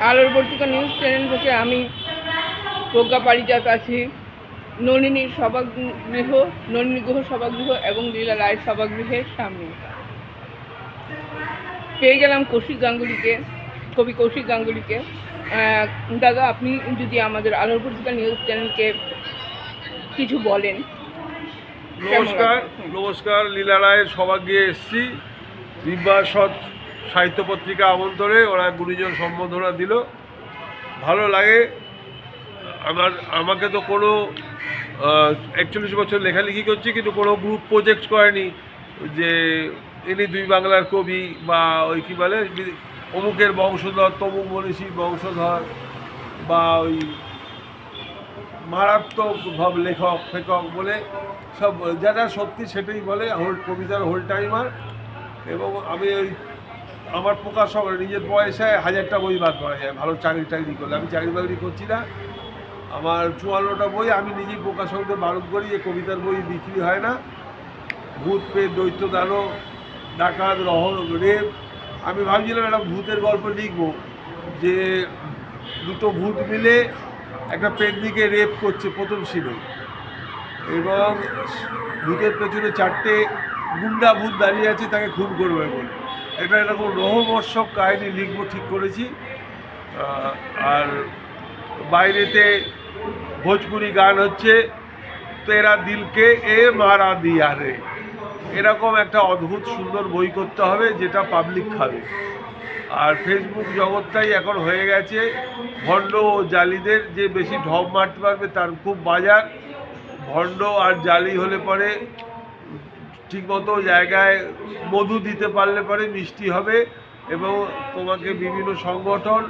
আলোর পত্রিকা news channel থেকে আমি প্রজ্ঞা পারিজাত আছি। নলিনীর সভাগৃহ, নলিনী গুহ সভাগৃহ এবং লীলা রায় সভাগৃহের সামনে পেয়ে গেলাম কৌশিক গাঙ্গুলিকে, কবি কৌশিক গাঙ্গুলিকে। দাদা, আপনি যদি আমাদের আলোর পত্রিকা নিউজ চ্যানেলকে কিছু বলেন। নমস্কার। নমস্কার। লীলা রায়ের সভাগৃহে এসেছি। দিব্যাসৎ সাহিত্য পত্রিকা আমন্ত্রণে ওরা গুরুজন সম্বোধনা দিল, ভালো লাগে। আমাকে তো কোনো 41 বছর লেখালেখি করছি, কিন্তু কোনো গ্রুপ প্রজেক্ট করেনি যে ইনি দুই বাংলার কবি বা ওই কী বলে অমুকের বংশধর, তমুক মনীষী বংশধর, বা ওই মারাত্মক ভাব লেখক ফেকক বলে সব যেটা সত্যি সেটাই বলে। কবিতার হোল টাইমার। এবং আমি ওই আমার প্রকাশক নিজের বয়সে 1000টা বই বার করা যায় ভালো চাকরি করলে। আমি চাকরি বাকরি করছি না, আমার 54টা বই। আমি নিজেই প্রকাশকদের বারণ করি যে কবিতার বই বিক্রি হয় না। ভূত পেট দৈত্য দানব ডাকাত রেপ। আমি ভাবছিলাম একটা ভূতের গল্প লিখবো, যে দুটো ভূত মিলে একটা পেতনিকে রেপ করছে প্রথম সিনে, এবং ভূতের পেছনে 4টে গুন্ডা ভূত দাঁড়িয়ে আছে তাকে খুন করবে বলে। এটা এরকম রোমহর্ষক কাহিনী লিখবো ঠিক করেছি। আর বাইরেতে ভোজপুরি গান হচ্ছে, তেরা দিলকে এ মারা দিয়া রে। এরকম একটা অদ্ভুত সুন্দর বই করতে হবে যেটা পাবলিক খাবে। আর ফেসবুক জগৎটাই এখন হয়ে গেছে ভণ্ড ও জালিদের, যে বেশি ঢপ মারতে পারবে তার খুব বাজার। ভণ্ড আর জালি হলে পরে ঠিকমতো জায়গায় মধু দিতে পারলে পরে মিষ্টি হবে, এবং তোমাকে বিভিন্ন সংগঠন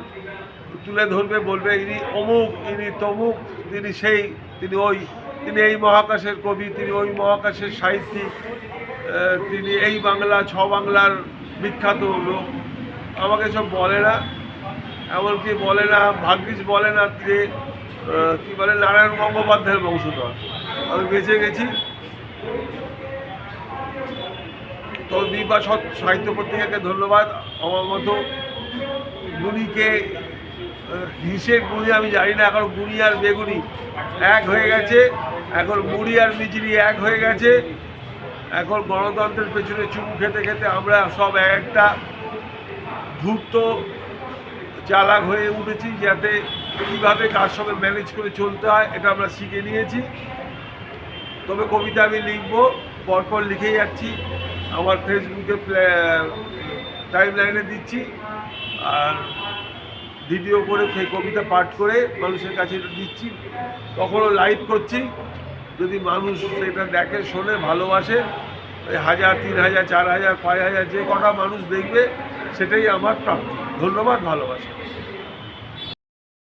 তুলে ধরবে, বলবে ইনি অমুক, ইনি তমুক, তিনি সেই, তিনি ওই, তিনি এই মহাকাশের কবি, তিনি ওই মহাকাশের সাহিত্যিক, তিনি এই বাংলা 6 বাংলার বিখ্যাত লোক। আমাকে সব বলে না, এমনকি বলে না, ভাগ্যিস বলে না যে কী বলে নারায়ণ গঙ্গোপাধ্যায়ের বংশধর। আমি বেঁচে গেছি। তো দিব্যাসৎ সাহিত্য পত্রিকাকে ধন্যবাদ। আমার মতো গুণীকে, হিসেব গুণী আমি জানি না, এখন গুণী আর বেগুনি এক হয়ে গেছে, এখন মুড়ি আর মিচিড়ি এক হয়ে গেছে। এখন গণতন্ত্রের পেছনে চুমু খেতে খেতে আমরা সব একটা ধূর্ত চালাক হয়ে উঠেছি, যাতে কীভাবে কার সঙ্গে ম্যানেজ করে চলতে হয় এটা আমরা শিখে নিয়েছি। তবে কবিতা আমি লিখবো, পরপর লিখেই যাচ্ছি, আমার ফেসবুকে টাইম লাইনে দিচ্ছি, আর ভিডিও করে সেই কবিতা পাঠ করে মানুষের কাছে দিচ্ছি। কখনো লাইভ করছি, যদি মানুষ সেটা দেখে, শোনে, ভালোবাসে, ওই 1000, 3000, 4000, 5000 যে কটা মানুষ দেখবে সেটাই আমার প্রাপ্তি। ধন্যবাদ, ভালোবাসা।